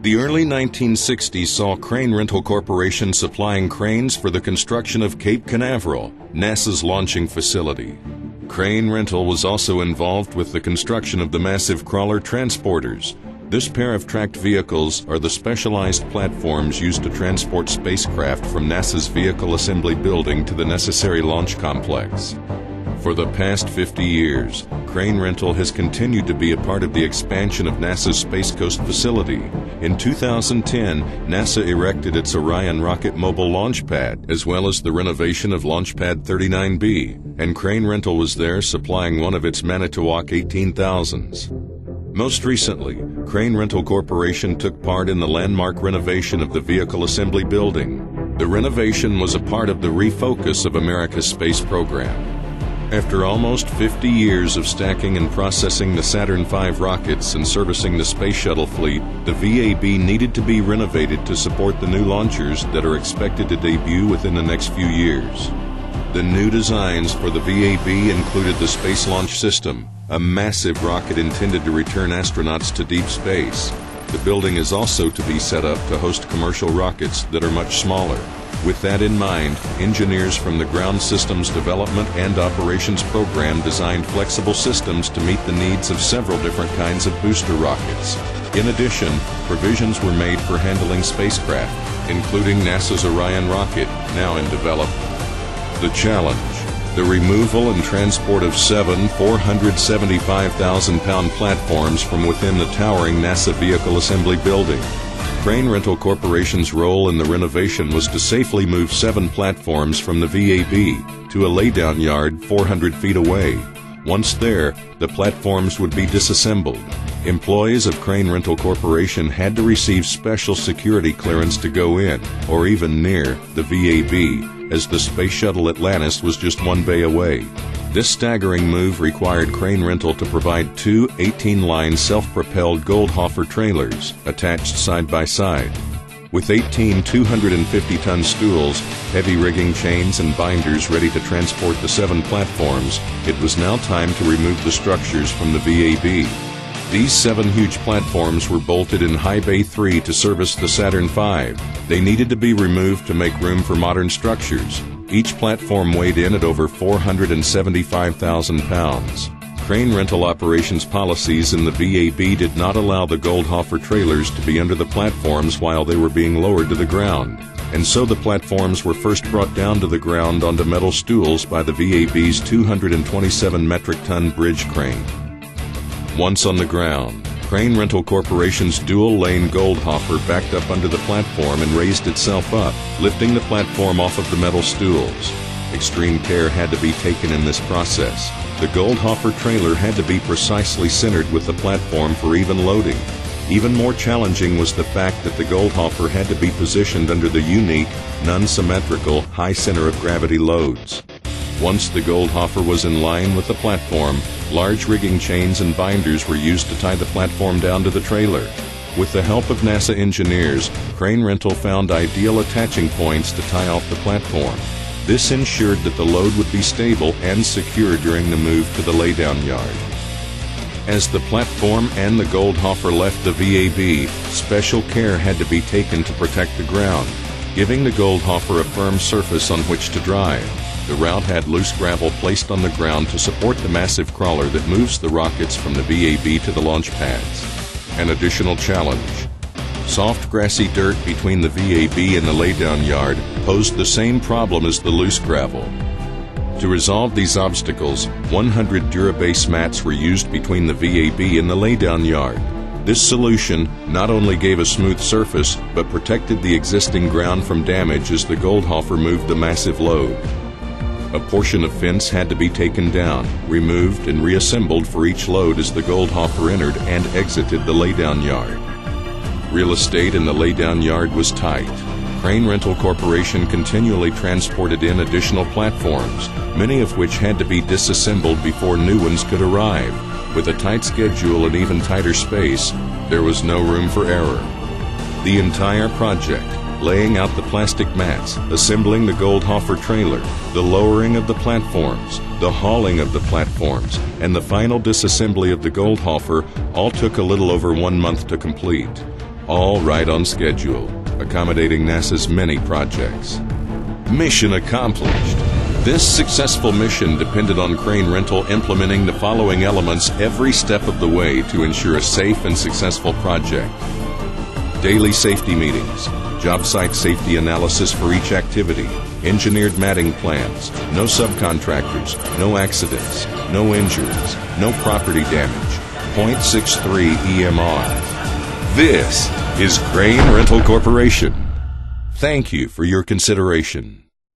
The early 1960s saw Crane Rental Corporation supplying cranes for the construction of Cape Canaveral, NASA's launching facility. Crane Rental was also involved with the construction of the massive crawler transporters. This pair of tracked vehicles are the specialized platforms used to transport spacecraft from NASA's Vehicle Assembly Building to the necessary launch complex. For the past 50 years, Crane Rental has continued to be a part of the expansion of NASA's Space Coast facility. In 2010, NASA erected its Orion rocket mobile launch pad, as well as the renovation of Launch Pad 39B, and Crane Rental was there supplying one of its Manitowoc 18,000s. Most recently, Crane Rental Corporation took part in the landmark renovation of the Vehicle Assembly Building. The renovation was a part of the refocus of America's space program. After almost 50 years of stacking and processing the Saturn V rockets and servicing the space shuttle fleet, the VAB needed to be renovated to support the new launchers that are expected to debut within the next few years. The new designs for the VAB included the Space Launch System, a massive rocket intended to return astronauts to deep space. The building is also to be set up to host commercial rockets that are much smaller. With that in mind, engineers from the Ground Systems Development and Operations Program designed flexible systems to meet the needs of several different kinds of booster rockets. In addition, provisions were made for handling spacecraft, including NASA's Orion rocket, now in development. The challenge: the removal and transport of 7 475,000-pound platforms from within the towering NASA Vehicle Assembly Building. Crane Rental Corporation's role in the renovation was to safely move 7 platforms from the VAB to a laydown yard 400 feet away. Once there, the platforms would be disassembled. Employees of Crane Rental Corporation had to receive special security clearance to go in, or even near, the VAB, as the Space Shuttle Atlantis was just 1 bay away. This staggering move required Crane Rental to provide 2 18-line self-propelled Goldhofer trailers attached side by side. With 18 250-ton stools, heavy rigging chains and binders ready to transport the 7 platforms, it was now time to remove the structures from the VAB. These 7 huge platforms were bolted in High Bay 3 to service the Saturn V. They needed to be removed to make room for modern structures. Each platform weighed in at over 475,000 pounds. Crane Rental operations policies in the VAB did not allow the Goldhofer trailers to be under the platforms while they were being lowered to the ground, and so the platforms were first brought down to the ground onto metal stools by the VAB's 227 metric ton bridge crane. Once on the ground, Crane Rental Corporation's dual-lane Goldhofer backed up under the platform and raised itself up, lifting the platform off of the metal stools. Extreme care had to be taken in this process. The Goldhofer trailer had to be precisely centered with the platform for even loading. Even more challenging was the fact that the Goldhofer had to be positioned under the unique, non-symmetrical, high center of gravity loads. Once the Goldhofer was in line with the platform, large rigging chains and binders were used to tie the platform down to the trailer. With the help of NASA engineers, Crane Rental found ideal attaching points to tie off the platform. This ensured that the load would be stable and secure during the move to the laydown yard. As the platform and the Goldhofer left the VAB, special care had to be taken to protect the ground, giving the Goldhofer a firm surface on which to drive. The route had loose gravel placed on the ground to support the massive crawler that moves the rockets from the VAB to the launch pads. An additional challenge: soft grassy dirt between the VAB and the laydown yard posed the same problem as the loose gravel. To resolve these obstacles, 100 Durabase mats were used between the VAB and the laydown yard. This solution not only gave a smooth surface, but protected the existing ground from damage as the Goldhofer moved the massive load. A portion of fence had to be taken down, removed, and reassembled for each load as the Goldhofer entered and exited the laydown yard. Real estate in the laydown yard was tight. Crane Rental Corporation continually transported in additional platforms, many of which had to be disassembled before new ones could arrive. With a tight schedule and even tighter space, there was no room for error. The entire project, laying out the plastic mats, assembling the Goldhofer trailer, the lowering of the platforms, the hauling of the platforms, and the final disassembly of the Goldhofer all took a little over 1 month to complete. all right on schedule, accommodating NASA's many projects. Mission accomplished. This successful mission depended on Crane Rental implementing the following elements every step of the way to ensure a safe and successful project. Daily safety meetings, job site safety analysis for each activity, engineered matting plans, no subcontractors, no accidents, no injuries, no property damage, 0.63 EMR. This is Crane Rental Corporation. Thank you for your consideration.